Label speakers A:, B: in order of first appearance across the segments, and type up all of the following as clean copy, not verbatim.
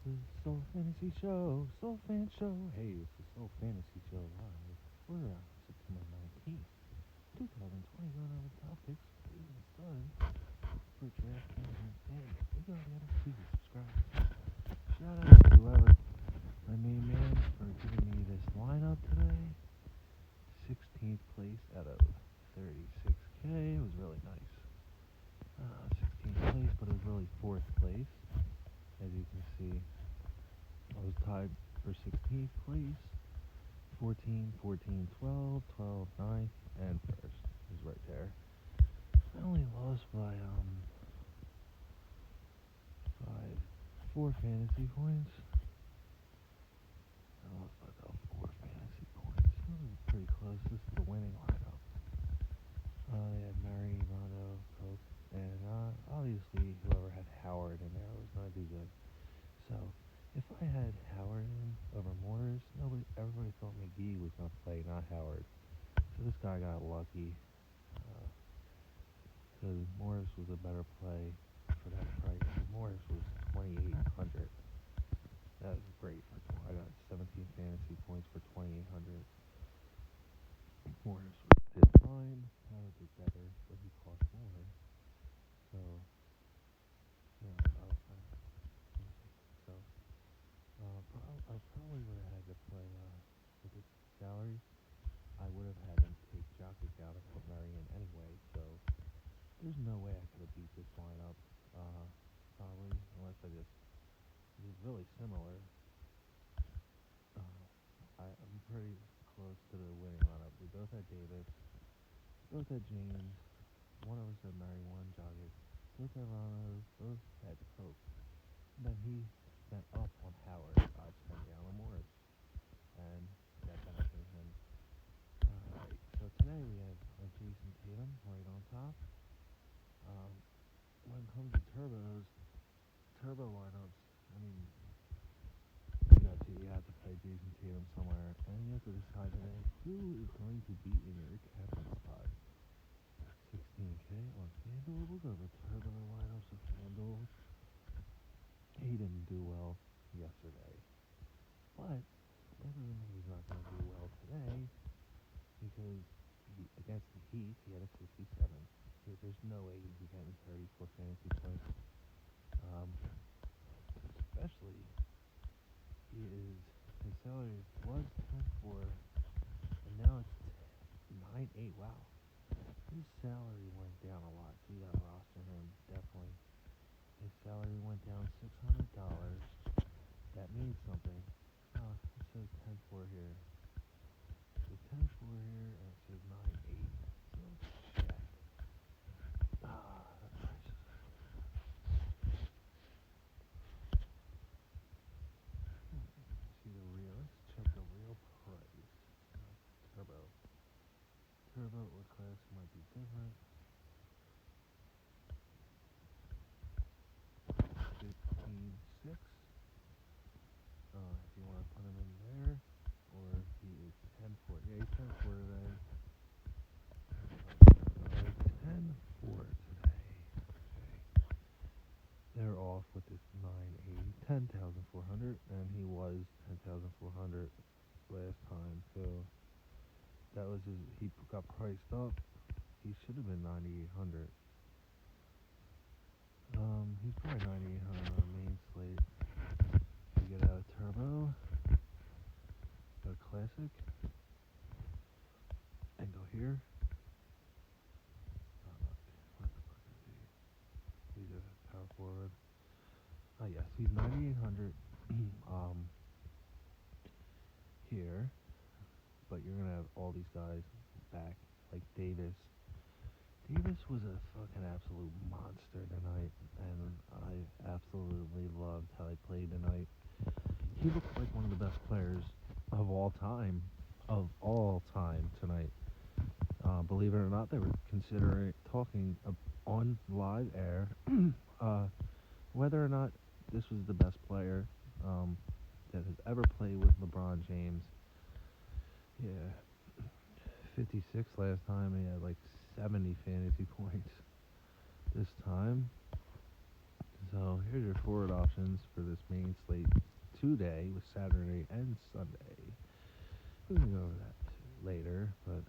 A: the Soul Fantasy Show, Soul Fan Show. Hey, it's the Soul Fantasy Show live. We're on September 19th, 2020, going over the top picks. We're going to start for Draftkings and Fanduel. If you already have it, please subscribe. Shout out to whoever, my main man, for giving me this lineup today. 16th place out of 36K. It was really nice. 16th place, but it was really 4th place. As you can see, I was tied for 16th place, 14, 14, 12, 12, 9, and 1st. Is right there. I only lost by 4 fantasy points. I lost by about 4 fantasy points. It was pretty close. This is the winning lineup. They had Murray, Rondo, Coke, and obviously whoever had Howard in there was going to do good. So if I had Howard in over Morris, everybody thought McGee was going to play, not Howard. So this guy got lucky because Morris was a better play for that price. Morris was 2,800. That was great. I got 17 fantasy points for 2,800. Morris did fine. Howard did better, but he cost more. So, I was kind of so. I probably would have had to play with his salary. I would have had him take Jokic out and put Murray in anyway. So there's no way I could have beat this lineup. Probably unless I just it was really similar. I'm pretty close to the winning lineup. We both had Davis. Both had James. One of us had Murray. One Jokic. Both had Rondo. Both had Pope. Then he spent up on Howard. I spent down on Morris. And that benefited him. Alright, so today we have Jason Tatum right on top. When it comes to turbo lineups, I mean, you have to play Jason Tatum somewhere, and you have to decide today who is going to be in your captain spot. 16K on Fanduel. We'll go over turbo lineups of Fanduel. He didn't do well yesterday, but that doesn't mean he's not going to do well today, because against the Heat, he had a 67. There's no way he'd be getting 34 fantasy points. Especially, his salary was 10.4, and now it's 9.8. Wow, his salary went down a lot, so you gotta roster him, definitely. His salary went down $600. That means something. It says 10.4 here. So 10.4 here, and it says 9.8. So let's check. The prices. See the real. Let's check the real price. Turbo. Turbo or classic might be different. 15.6. If you want to put him in there, or he is 10.4. Yeah, he's 10.4 today. 10.4 today. Okay. They're off with this 980, 10,400, and he was 10,400 last time. So that was he got priced up. He should have been 9,800. He's probably 9,800 on the main slate. You get out a turbo, go classic, and go here. What the fuck is he? He's a power forward. Yes, he's 9,800 here, but you're gonna have all these guys back, like Davis. Davis was a fucking absolute monster tonight, and I absolutely loved how he played tonight. He looked like one of the best players of all time tonight. Believe it or not, they were considering talking on live air whether or not this was the best player that has ever played with LeBron James. Yeah, 56 last time. He had like 70 fantasy points this time. So here's your forward options for this main slate today with Saturday and Sunday. We can go over that later, but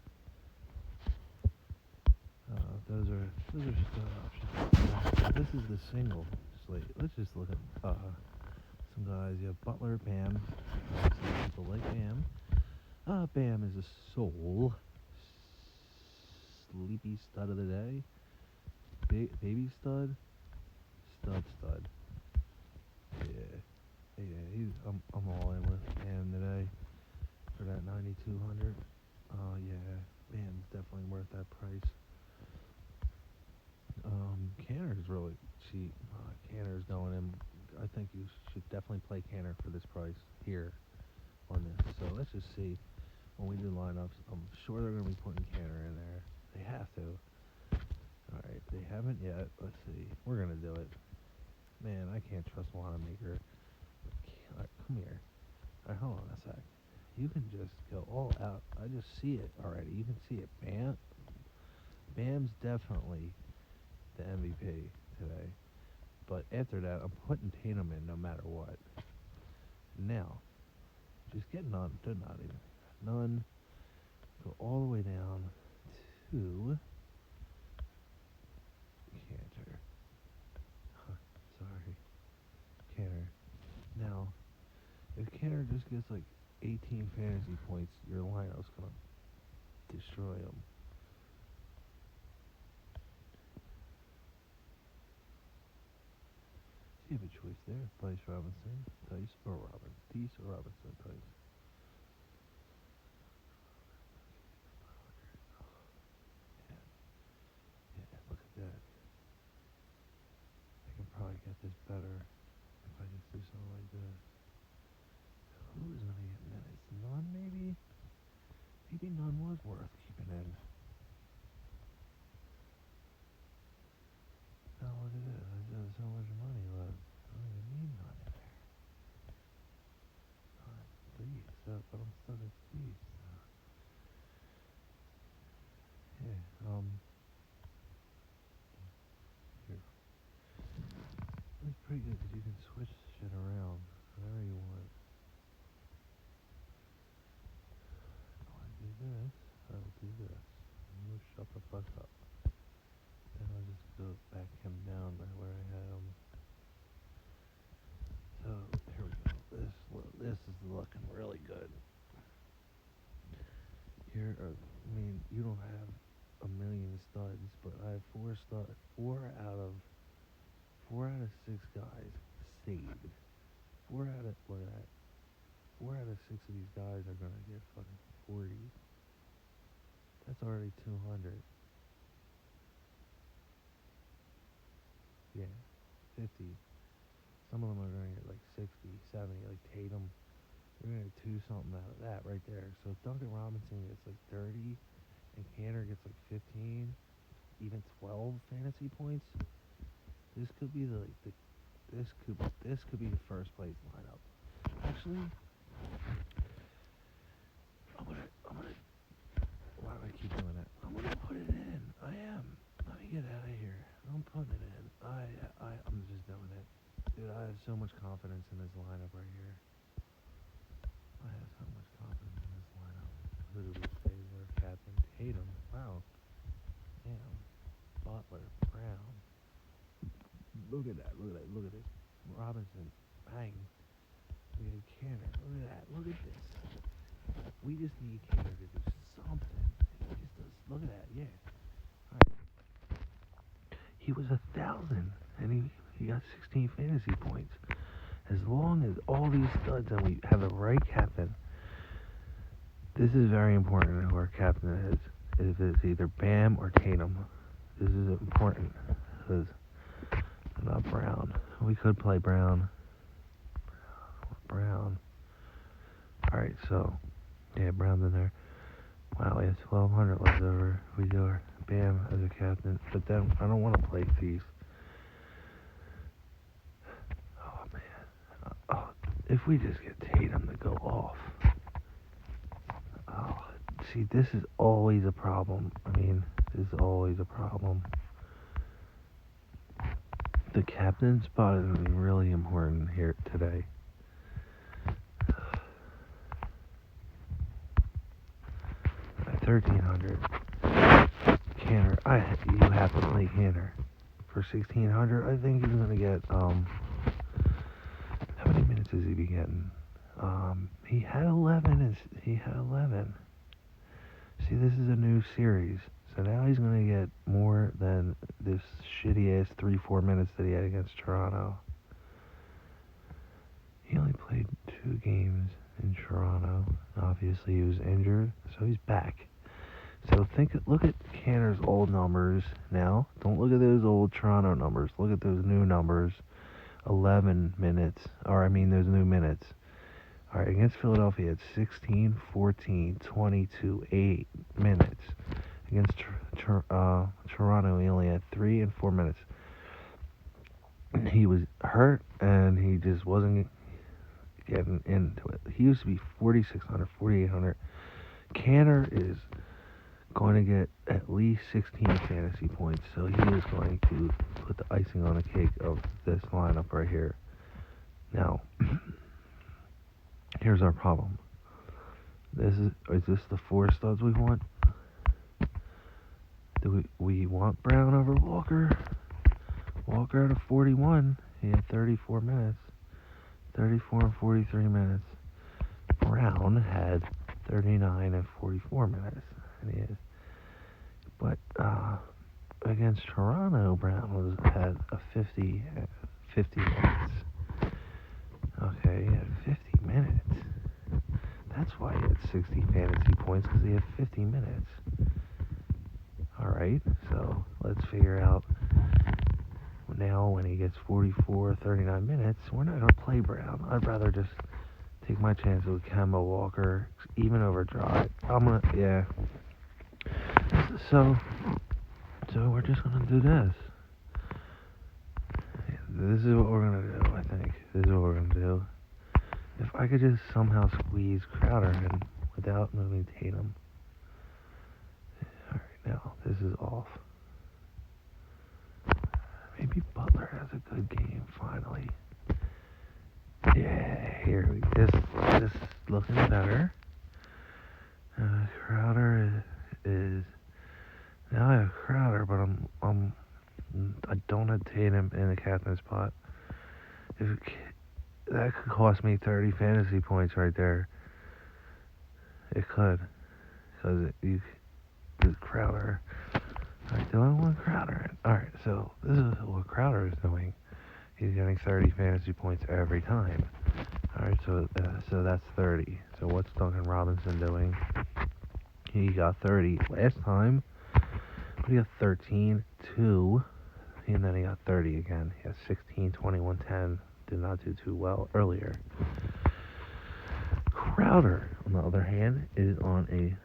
A: those are stud options. This is the single slate. Let's just look at some guys. You have Butler, Bam. People like Bam. Bam is a soul. Sleepy stud of the day. Baby stud. Stud. Yeah. I'm all in with Bam today for that 9,200. Yeah, Bam's definitely worth that price. Canner's really cheap. Canner's going in. I think you should definitely play Canner for this price here on this. So let's just see when we do lineups. I'm sure they're going to be putting Canner in there. They have to. All right, they haven't yet. Let's see. We're going to do it. Man, I can't trust Wanamaker. All right, come here. All right, hold on a sec. You can just go all out. I just see it already. You can see it. Bam's definitely the MVP today. But after that, I'm putting Tatum in no matter what. Now, just get none. They're not even. None. Go all the way down to Cantor. Sorry. Cantor. Now, if Cantor just gets like 18 fantasy points, your lineup's going to destroy him. You have a choice there. Tice Robinson, Tice or Robinson, Tice. Yeah, look at that. I can probably get this better if I just do something like this. Who is gonna get minutes? None, maybe? Maybe none was worth keeping in. Now look at this. I still have so much money left. I don't even need none in there. Please, but I'm stuck at these. Yeah, here. It's pretty good because you can switch shit around whenever you want. If I do this, I'll do this. And you shut the fuck up. Then I'll just go back him down by where I had him. So, here we go. This is looking really good. Here you don't have a million studs, but I have four out of 6 guys saved. Look at that. 4 out of 6 of these guys are gonna get fucking 40. That's already 200. Yeah, 50. Some of them are gonna get like 60, 70, like Tatum. They're gonna get 2 something out of that right there. So if Duncan Robinson gets like 30 and Cantor gets like 15, even 12 fantasy points, this could be this could be the first place lineup. Actually, I'm gonna why do I keep doing that? I'm gonna put it in. I am. Let me get out of here. I'm putting it in. I'm just doing it. Dude, I have so much confidence in this lineup right here. I have so much confidence in this lineup. Who do we favor? Captain Tatum. Wow. Damn. Butler. Brown. Look at that. Robinson. Bang. We have Canner. Look at that. Look at this. We just need Canner to do something. He just does. Look at that. Yeah. All right. He was 1,000, and he got 16 fantasy points. As long as all these studs and we have the right captain, this is very important who our captain is. If it's either Bam or Tatum, this is important because not Brown. We could play Brown. All right, so yeah, Brown's in there. Wow, we have 1,200 left over. We do our Bam as a captain, but then I don't want to play Thief. Oh man, if we just get Tatum to go off. Oh, see, this is always a problem. This is always a problem. The captain spot is really important here today. At 1,300. Canner. You have to play Canner. For 1,600, I think he's going to get, how many minutes is he be getting? He had 11. See, this is a new series. So now he's going to get more than this shitty-ass 3-4 minutes that he had against Toronto. He only played 2 games in Toronto. Obviously, he was injured, so he's back. So look at Canner's old numbers now. Don't look at those old Toronto numbers. Look at those new numbers. 11 minutes, those new minutes. All right, against Philadelphia, it's 16, 14, 22, 8 minutes. Against Toronto, he only had 3 and 4 minutes. He was hurt, and he just wasn't getting into it. He used to be 4,600, 4,800. Canner is going to get at least 16 fantasy points, so he is going to put the icing on the cake of this lineup right here. Now, here's our problem. Is this the 4 studs we want? Do we want Brown over Walker? Walker out of 41, he had 34 minutes. 34 and 43 minutes. Brown had 39 and 44 minutes. And he is. But against Toronto, Brown had a 50 minutes. Okay, he had 50 minutes. That's why he had 60 fantasy points, because he had 50 minutes. Alright, so let's figure out now when he gets 44, 39 minutes, we're not going to play Brown. I'd rather just take my chances with Kemba Walker, even over Dry. So we're just going to do this. This is what we're going to do, I think. This is what we're going to do. If I could just somehow squeeze Crowder in without moving Tatum. Alright, now, this is off. Maybe Butler has a good game, finally. Yeah, here we go. This is looking better. Crowder is... Now I have Crowder, but I don't have Tatum in the captain spot. That could cost me 30 fantasy points right there. It could. Because with Crowder. Alright, do I want Crowder? Alright, so this is what Crowder is doing. He's getting 30 fantasy points every time. Alright, so that's 30. So what's Duncan Robinson doing? He got 30 last time, but he got 13, 2, and then he got 30 again. He has 16, 21, 10. Did not do too well earlier. Crowder, on the other hand, is on a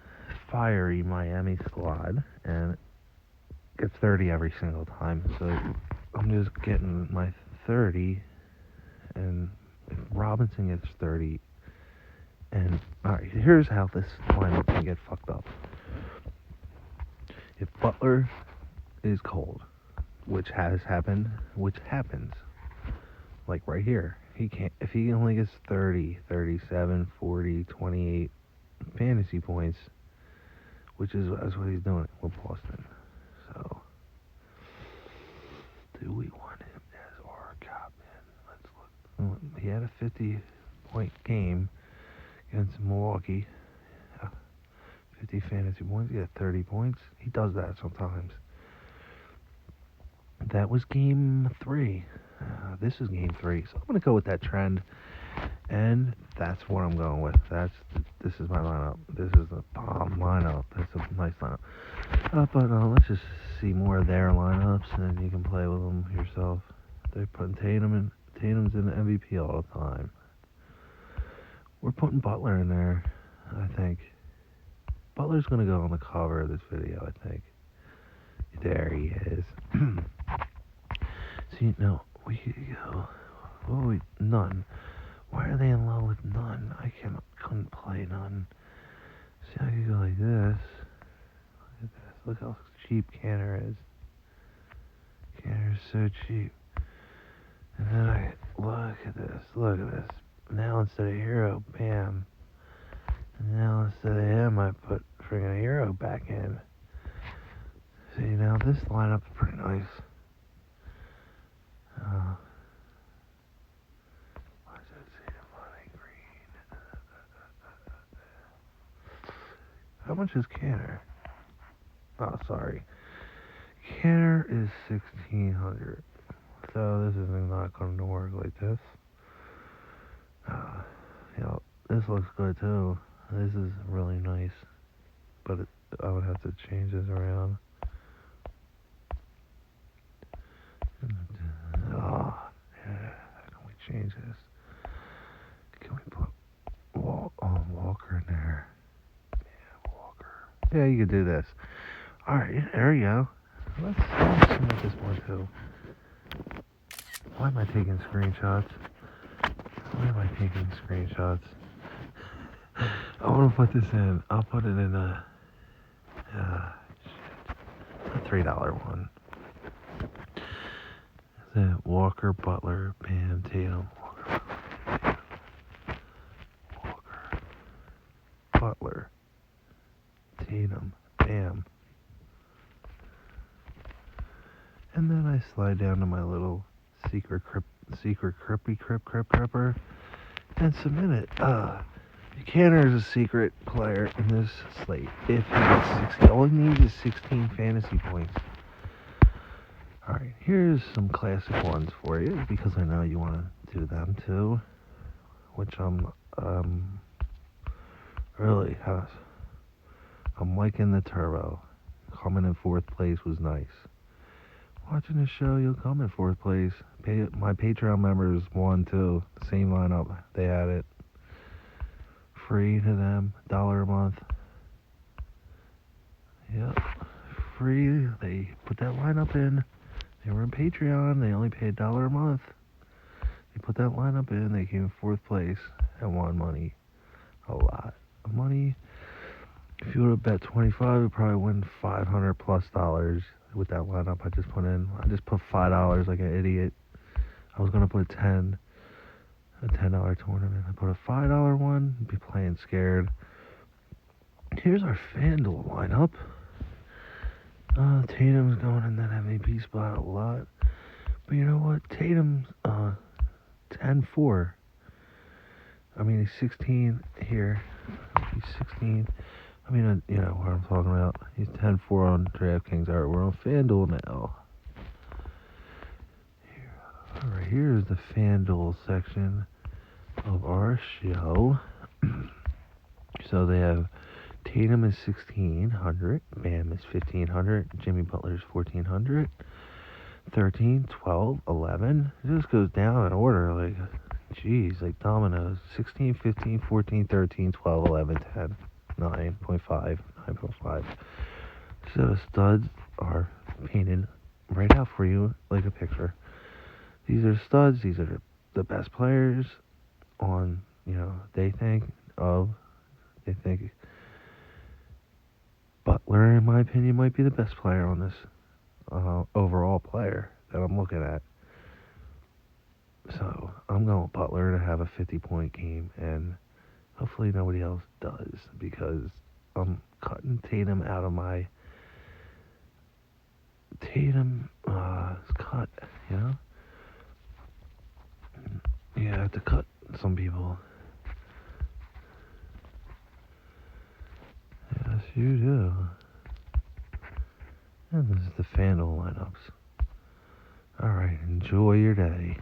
A: fiery Miami squad and gets 30 every single time. So I'm just getting my 30, and if Robinson gets 30, and alright, here's how this lineup can get fucked up. If Butler is cold, which happens, like right here, if he only gets 30, 37, 40, 28 fantasy points, which is what he's doing with Boston. So, do we want him as our captain? Let's look. He had a 50-point game against Milwaukee. 50 fantasy points. He had 30 points. He does that sometimes. That was game 3. This is game 3. So I'm going to go with that trend. And that's what I'm going with. This is my lineup. This is the bomb lineup. That's a nice lineup. But let's just see more of their lineups, and then you can play with them yourself. They're putting Tatum in. Tatum's in the MVP all the time. We're putting Butler in there, I think. Butler's going to go on the cover of this video, I think. There he is. See, no, we could go. None. Why are they in love with none? I couldn't play none. See, I could go like this. Look at this. Look how cheap Canner is. Canner is so cheap. And then I look at this. Now instead of hero, bam. And now instead of him, I put friggin' hero back in. See, now this lineup's pretty nice. Why does that say the money green? How much is Canner? Oh, sorry. Canner is 1,600. So this is not going to work like this. This looks good too. This is really nice. But I would have to change this around. Oh, yeah. How can we change this? Can we put Walker in there? Yeah, Walker. Yeah, you could do this. Alright, there we go. Let's submit this one too. Why am I taking screenshots? I want to put this in. I'll put it in a $3 one. The Walker, Butler, Bam, Tatum. Walker, Butler, Tatum, Bam. And then I slide down to my little secret cripper and submit it. Buchanan is a secret player in this slate. If he gets 60, all he needs is 16 fantasy points. Alright, here's some classic ones for you, because I know you want to do them too. Which I'm liking the turbo. Coming in 4th place was nice. Watching the show, you'll come in 4th place. My Patreon members won too. Same lineup. They had it. Free to them. $1 a month. Yep. Free. They put that lineup in. They were in Patreon. They only paid $1 a month. They put that lineup in. They came in 4th place and won money. A lot of money. If you would have bet 25, you'd probably win $500 plus with that lineup I just put in. I just put $5 like an idiot. I was going to put a $10 tournament. I put a $5 one. Be playing scared. Here's our Fanduel lineup. Tatum's going in that MVP spot a lot. But you know what? Tatum's 10-4. I mean, he's 16 here. He's 16. I mean, you know what I'm talking about. He's 10-4 on Draftkings. Alright, we're on Fanduel now. Alright, here's the Fanduel section of our show. So they have Tatum is 1,600, Bam is 1,500, Jimmy Butler is 1,400, 13, 12, 11. It just goes down in order, like, geez, like dominoes. 16, 15, 14, 13, 12, 11, 10, 9.5, 9.5. So the studs are painted right out for you like a picture. These are studs. These are the best players on, they think Butler, in my opinion, might be the best player on this overall player that I'm looking at. So I'm going with Butler to have a 50-point game, and hopefully nobody else does, because I'm cutting Tatum out of my Tatum is cut, Yeah, I have to cut some people. Yes, you do. And this is the Fanduel lineups. Alright, enjoy your day.